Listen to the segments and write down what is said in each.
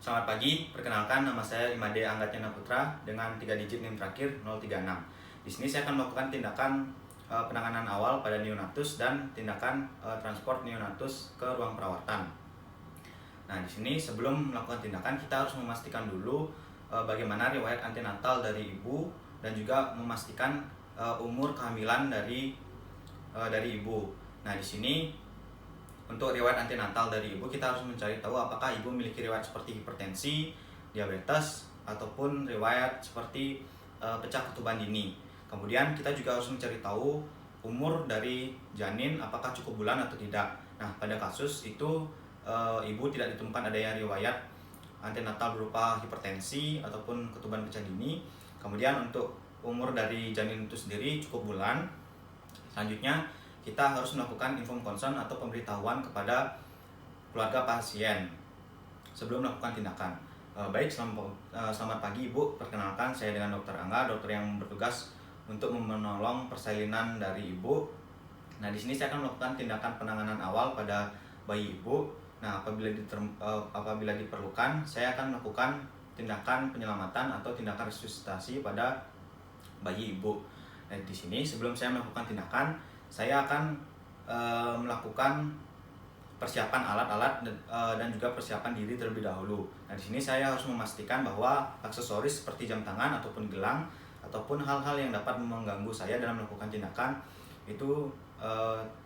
Selamat pagi, perkenalkan nama saya Imade Anggatyana Putra dengan 3 digit NIM terakhir 036. Di sini saya akan melakukan tindakan penanganan awal pada neonatus dan tindakan transport neonatus ke ruang perawatan. Nah, di sini sebelum melakukan tindakan kita harus memastikan dulu bagaimana riwayat antenatal dari ibu dan juga memastikan umur kehamilan dari ibu. Nah, di sini untuk riwayat antenatal dari ibu, kita harus mencari tahu apakah ibu memiliki riwayat seperti hipertensi, diabetes, ataupun riwayat seperti pecah ketuban dini. Kemudian kita juga harus mencari tahu umur dari janin apakah cukup bulan atau tidak. Nah, pada kasus itu ibu tidak ditemukan adanya riwayat antenatal berupa hipertensi ataupun ketuban pecah dini. Kemudian untuk umur dari janin itu sendiri cukup bulan. Selanjutnya kita harus melakukan inform consent atau pemberitahuan kepada keluarga pasien sebelum melakukan tindakan. Baik, selamat pagi Ibu. Perkenalkan, saya dengan Dr. Angga, dokter yang bertugas untuk menolong persalinan dari Ibu. Nah, di sini saya akan melakukan tindakan penanganan awal pada bayi Ibu. Nah, apabila diperlukan, saya akan melakukan tindakan penyelamatan atau tindakan resusitasi pada bayi Ibu. Nah, di sini sebelum saya melakukan tindakan, saya akan melakukan persiapan alat-alat dan juga persiapan diri terlebih dahulu. Nah, di sini saya harus memastikan bahwa aksesoris seperti jam tangan ataupun gelang ataupun hal-hal yang dapat mengganggu saya dalam melakukan tindakan itu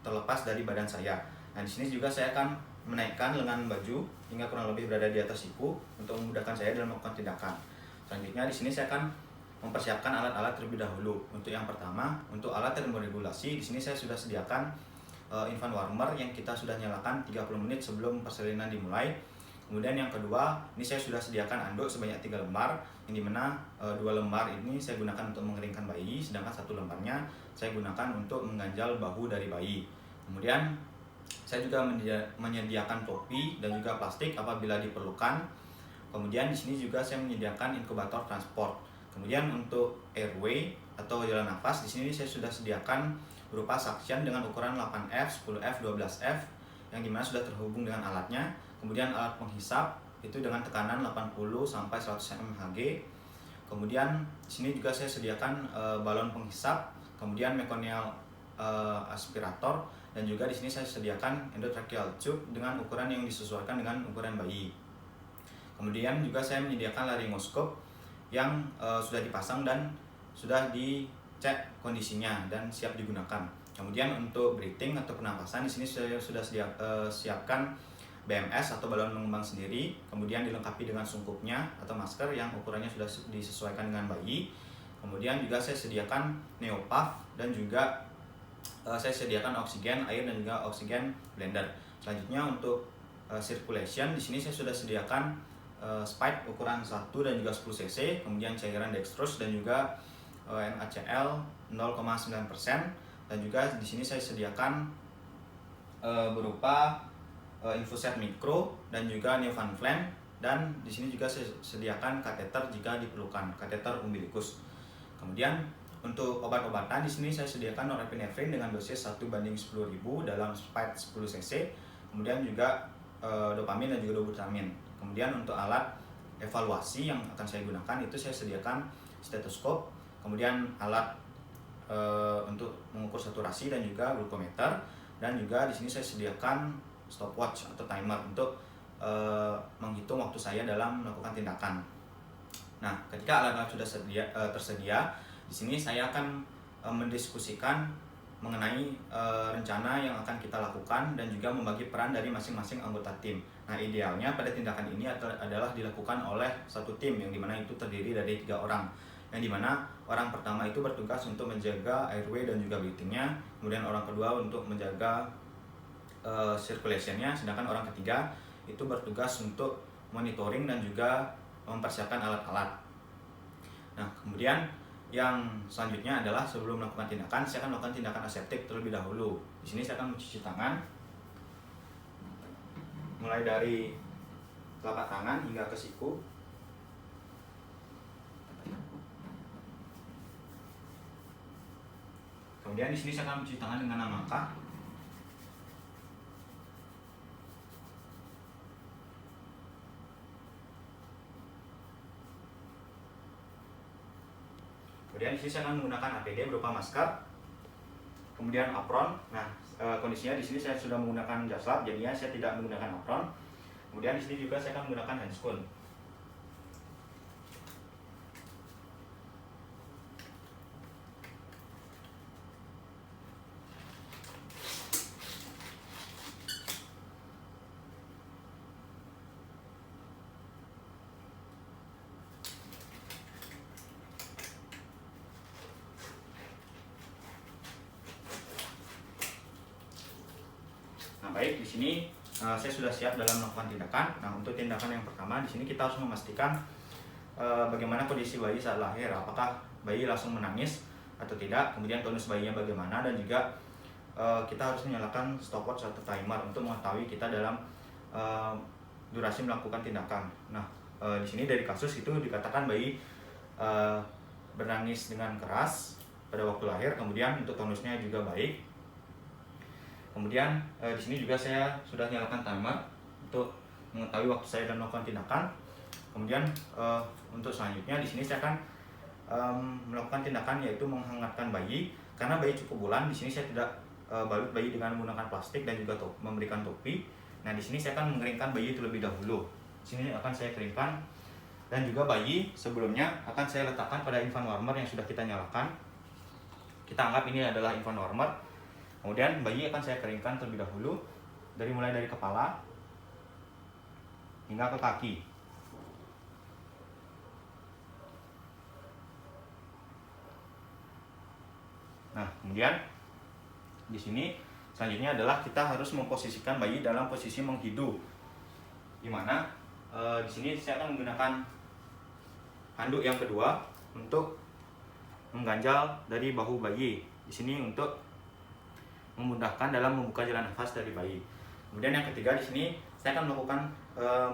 terlepas dari badan saya. Nah, di sini juga saya akan menaikkan lengan baju hingga kurang lebih berada di atas siku untuk memudahkan saya dalam melakukan tindakan. Selanjutnya di sini saya akan mempersiapkan alat-alat terlebih dahulu. Untuk yang pertama, untuk alat termoregulasi, di sini saya sudah sediakan infant warmer yang kita sudah nyalakan 30 menit sebelum persalinan dimulai. Kemudian yang kedua, ini saya sudah sediakan anduk sebanyak 3 lembar, yang dimana 2 lembar ini saya gunakan untuk mengeringkan bayi, sedangkan 1 lembarnya saya gunakan untuk mengganjal bahu dari bayi. Kemudian saya juga menyediakan topi dan juga plastik apabila diperlukan. Kemudian di sini juga saya menyediakan inkubator transport. Kemudian untuk airway atau jalan nafas, di sini saya sudah sediakan berupa suction dengan ukuran 8F, 10F, 12F yang dimana sudah terhubung dengan alatnya. Kemudian alat penghisap itu dengan tekanan 80 sampai 100 mmHg. Kemudian di sini juga saya sediakan balon penghisap, kemudian meconial aspirator, dan juga di sini saya sediakan endotracheal tube dengan ukuran yang disesuaikan dengan ukuran bayi. Kemudian juga saya menyediakan laryngoskop yang sudah dipasang dan sudah dicek kondisinya dan siap digunakan. Kemudian untuk breathing atau pernapasan, di sini saya sudah siapkan BMS atau balon mengembang sendiri, kemudian dilengkapi dengan sungkupnya atau masker yang ukurannya sudah disesuaikan dengan bayi. Kemudian juga saya sediakan neopuff dan juga saya sediakan oksigen air dan juga oksigen blender. Selanjutnya untuk circulation, di sini saya sudah sediakan spike ukuran 1 dan juga 10 cc, kemudian cairan dextrose dan juga NaCl 0,9%, dan juga di sini saya sediakan berupa infuset mikro dan juga neofanflan, dan di sini juga saya sediakan kateter jika diperlukan, kateter umbilikus. Kemudian untuk obat-obatan, di sini saya sediakan norepinefrin dengan dosis 1/10.000 dalam spike 10 cc, kemudian juga dopamin dan juga dobutamin. Kemudian untuk alat evaluasi yang akan saya gunakan itu saya sediakan stetoskop, kemudian alat untuk mengukur saturasi dan juga glukometer, dan juga di sini saya sediakan stopwatch atau timer untuk menghitung waktu saya dalam melakukan tindakan. Nah, ketika alat-alat sudah tersedia, di sini saya akan mendiskusikan mengenai rencana yang akan kita lakukan dan juga membagi peran dari masing-masing anggota tim. Nah, idealnya pada tindakan ini adalah dilakukan oleh satu tim yang dimana itu terdiri dari 3 orang. Yang dimana orang pertama itu bertugas untuk menjaga airway dan juga breathingnya, kemudian orang kedua untuk menjaga circulationnya, sedangkan orang ketiga itu bertugas untuk monitoring dan juga mempersiapkan alat-alat. Nah, kemudian yang selanjutnya adalah sebelum melakukan tindakan, saya akan melakukan tindakan aseptik terlebih dahulu. Di sini saya akan mencuci tangan mulai dari telapak tangan hingga ke siku. Kemudian di sini saya akan mencuci tangan dengan mangkak. kemudian di sini saya akan menggunakan APD berupa masker, kemudian apron. Nah, kondisinya di sini saya sudah menggunakan jas lab, jadinya saya tidak menggunakan apron. Kemudian di sini juga saya akan menggunakan handscoon. Nah, baik, di sini saya sudah siap dalam melakukan tindakan. Nah, untuk tindakan yang pertama di sini kita harus memastikan bagaimana kondisi bayi saat lahir, apakah bayi langsung menangis atau tidak, kemudian tonus bayinya bagaimana, dan juga kita harus menyalakan stopwatch atau timer untuk mengetahui kita dalam durasi melakukan tindakan. Nah, di sini dari kasus itu dikatakan bayi berangis dengan keras pada waktu lahir, kemudian untuk tonusnya juga baik. Kemudian di sini juga saya sudah nyalakan timer untuk mengetahui waktu saya dan melakukan tindakan. Kemudian untuk selanjutnya di sini saya akan melakukan tindakan yaitu menghangatkan bayi, karena bayi cukup bulan. Di sini saya tidak balut bayi dengan menggunakan plastik dan juga memberikan topi. Nah, di sini saya akan mengeringkan bayi terlebih dahulu. Di sini akan saya keringkan, dan juga bayi sebelumnya akan saya letakkan pada infant warmer yang sudah kita nyalakan. Kita anggap ini adalah infant warmer. Kemudian bayi akan saya keringkan terlebih dahulu, mulai dari kepala hingga ke kaki. Nah, kemudian di sini selanjutnya adalah kita harus memposisikan bayi dalam posisi menghidu, di mana di sini saya akan menggunakan handuk yang kedua untuk mengganjal dari bahu bayi. Di sini untuk memudahkan dalam membuka jalan nafas dari bayi. Kemudian yang ketiga di sini saya akan melakukan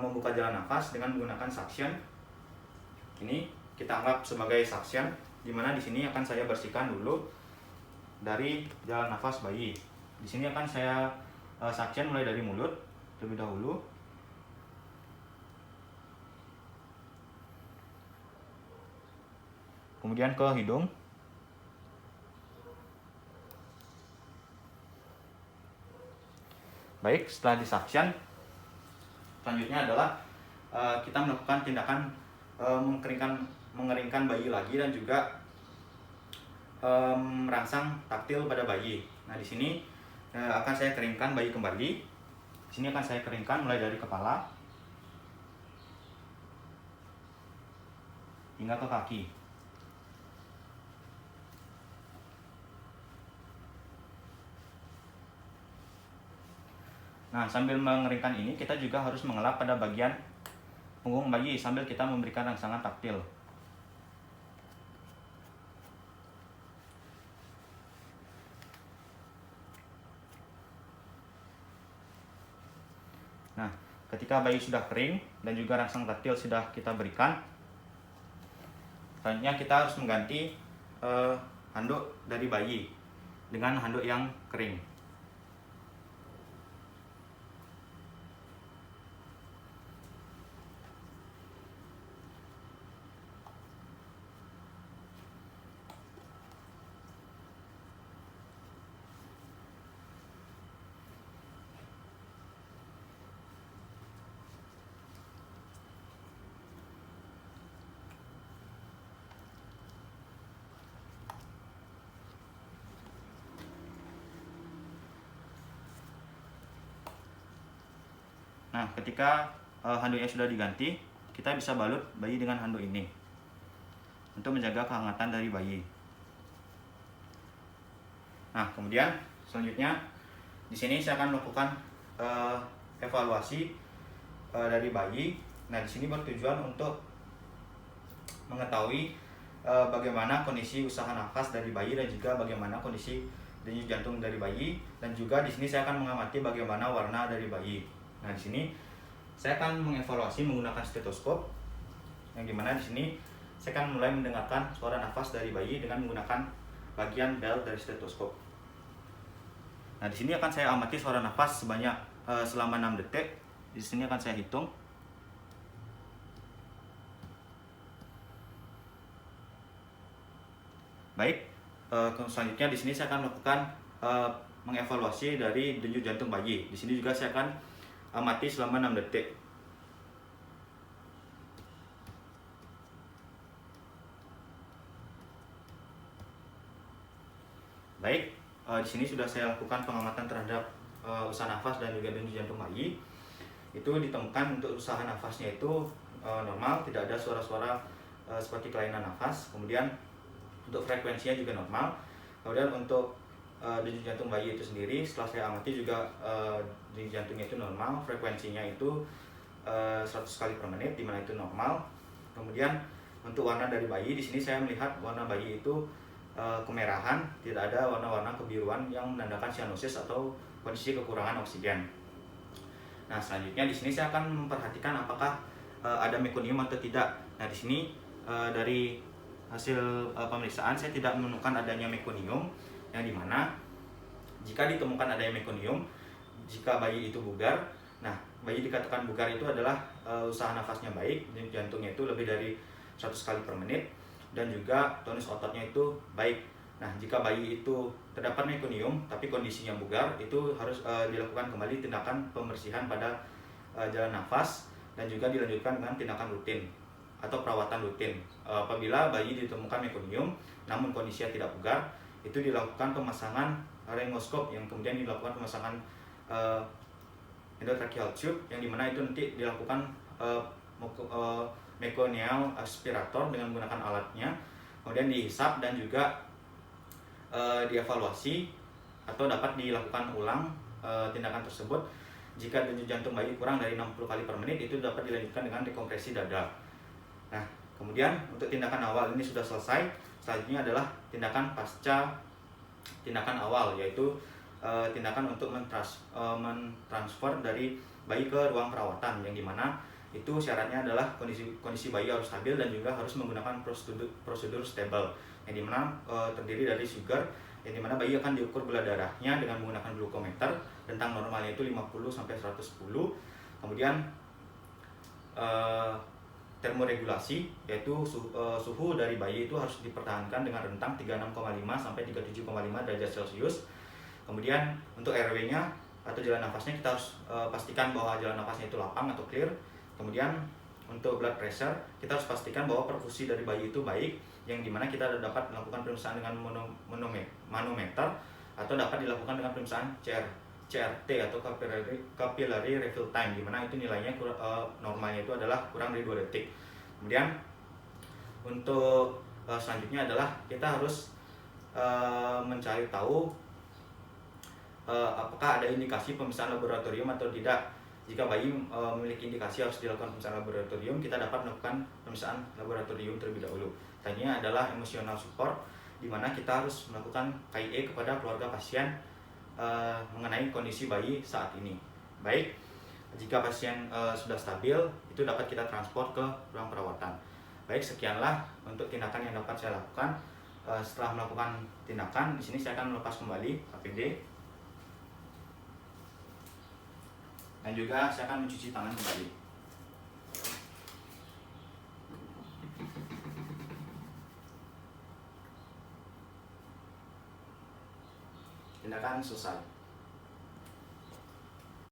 membuka jalan nafas dengan menggunakan suction. Ini kita anggap sebagai suction, di mana di sini akan saya bersihkan dulu dari jalan nafas bayi. Di sini akan saya suction mulai dari mulut terlebih dahulu. Kemudian ke hidung. Baik, setelah disuction, selanjutnya adalah kita melakukan tindakan mengeringkan bayi lagi, dan juga merangsang taktil pada bayi. Nah, di sini akan saya keringkan bayi kembali. Di sini akan saya keringkan mulai dari kepala hingga ke kaki. Nah, sambil mengeringkan ini kita juga harus mengelap pada bagian punggung bayi sambil kita memberikan rangsangan taktil. Nah, ketika bayi sudah kering dan juga rangsang taktil sudah kita berikan, selanjutnya kita harus mengganti handuk dari bayi dengan handuk yang kering. Nah, ketika handuknya sudah diganti, kita bisa balut bayi dengan handuk ini untuk menjaga kehangatan dari bayi. Nah, kemudian selanjutnya di sini saya akan melakukan evaluasi dari bayi. Nah, di sini bertujuan untuk mengetahui bagaimana kondisi usaha nafas dari bayi, dan juga bagaimana kondisi denyut jantung dari bayi, dan juga di sini saya akan mengamati bagaimana warna dari bayi. Nah, di sini saya akan mengevaluasi menggunakan stetoskop, yang dimana di sini saya akan mulai mendengarkan suara nafas dari bayi dengan menggunakan bagian bel dari stetoskop. Nah, di sini akan saya amati suara nafas selama 6 detik. Di sini akan saya hitung. Baik, selanjutnya di sini saya akan melakukan mengevaluasi dari denyut jantung bayi. Di sini juga saya akan amati selama 6 detik. Baik, di sini sudah saya lakukan pengamatan terhadap usaha nafas dan juga denyut jantung bayi. Itu ditemukan untuk usaha nafasnya itu normal, tidak ada suara-suara seperti kelainan nafas. Kemudian untuk frekuensinya juga normal. Kemudian untuk denyut jantung bayi itu sendiri, setelah saya amati juga denyut jantungnya itu normal, frekuensinya itu 100 kali per menit, dimana itu normal. Kemudian untuk warna dari bayi, di sini saya melihat warna bayi itu kemerahan, tidak ada warna-warna kebiruan yang menandakan sianosis atau kondisi kekurangan oksigen. Nah, selanjutnya di sini saya akan memperhatikan apakah ada mekonium atau tidak. Nah, di sini dari hasil pemeriksaan saya tidak menemukan adanya mekonium, yang dimana jika ditemukan adanya mekonium, jika bayi itu bugar, nah bayi dikatakan bugar itu adalah usaha nafasnya baik, jantungnya itu lebih dari 100 kali per menit, dan juga tonus ototnya itu baik. Nah, jika bayi itu terdapat mekonium tapi kondisinya bugar, itu harus dilakukan kembali tindakan pembersihan pada jalan nafas, dan juga dilanjutkan dengan tindakan rutin atau perawatan rutin. Apabila bayi ditemukan mekonium namun kondisinya tidak bugar, itu dilakukan pemasangan laryngoscope, yang kemudian dilakukan pemasangan endotracheal tube, yang dimana itu nanti dilakukan meconial aspirator dengan menggunakan alatnya, kemudian dihisap dan juga dievaluasi atau dapat dilakukan ulang tindakan tersebut. Jika denyut jantung bayi kurang dari 60 kali per menit, itu dapat dilanjutkan dengan dekompresi dada. Nah, kemudian untuk tindakan awal ini sudah selesai. Selanjutnya adalah tindakan pasca tindakan awal, yaitu tindakan untuk mentransfer dari bayi ke ruang perawatan, yang dimana itu syaratnya adalah kondisi bayi harus stabil dan juga harus menggunakan prosedur stable, yang dimana terdiri dari sugar, yang dimana bayi akan diukur gula darahnya dengan menggunakan glukometer, rentang normalnya itu 50 sampai 110. Kemudian termoregulasi, yaitu suhu dari bayi itu harus dipertahankan dengan rentang 36,5 sampai 37,5 derajat Celcius. Kemudian untuk RW-nya atau jalan nafasnya kita harus pastikan bahwa jalan nafasnya itu lapang atau clear. Kemudian untuk blood pressure kita harus pastikan bahwa perfusi dari bayi itu baik, yang dimana kita dapat melakukan pemeriksaan dengan manometer atau dapat dilakukan dengan pemeriksaan CRT atau capillary refill time, dimana itu nilainya normalnya itu adalah kurang dari 2 detik. Kemudian untuk selanjutnya adalah kita harus mencari tahu apakah ada indikasi pemeriksaan laboratorium atau tidak. Jika bayi memiliki indikasi harus dilakukan pemeriksaan laboratorium, kita dapat melakukan pemeriksaan laboratorium terlebih dahulu. Tanya adalah emotional support, di mana kita harus melakukan KIE kepada keluarga pasien mengenai kondisi bayi saat ini. Baik, jika pasien sudah stabil, itu dapat kita transport ke ruang perawatan. Baik, sekianlah untuk tindakan yang dapat saya lakukan. Setelah melakukan tindakan, di sini saya akan melepas kembali APD. Dan juga saya akan mencuci tangan kembali. Tindakan selesai.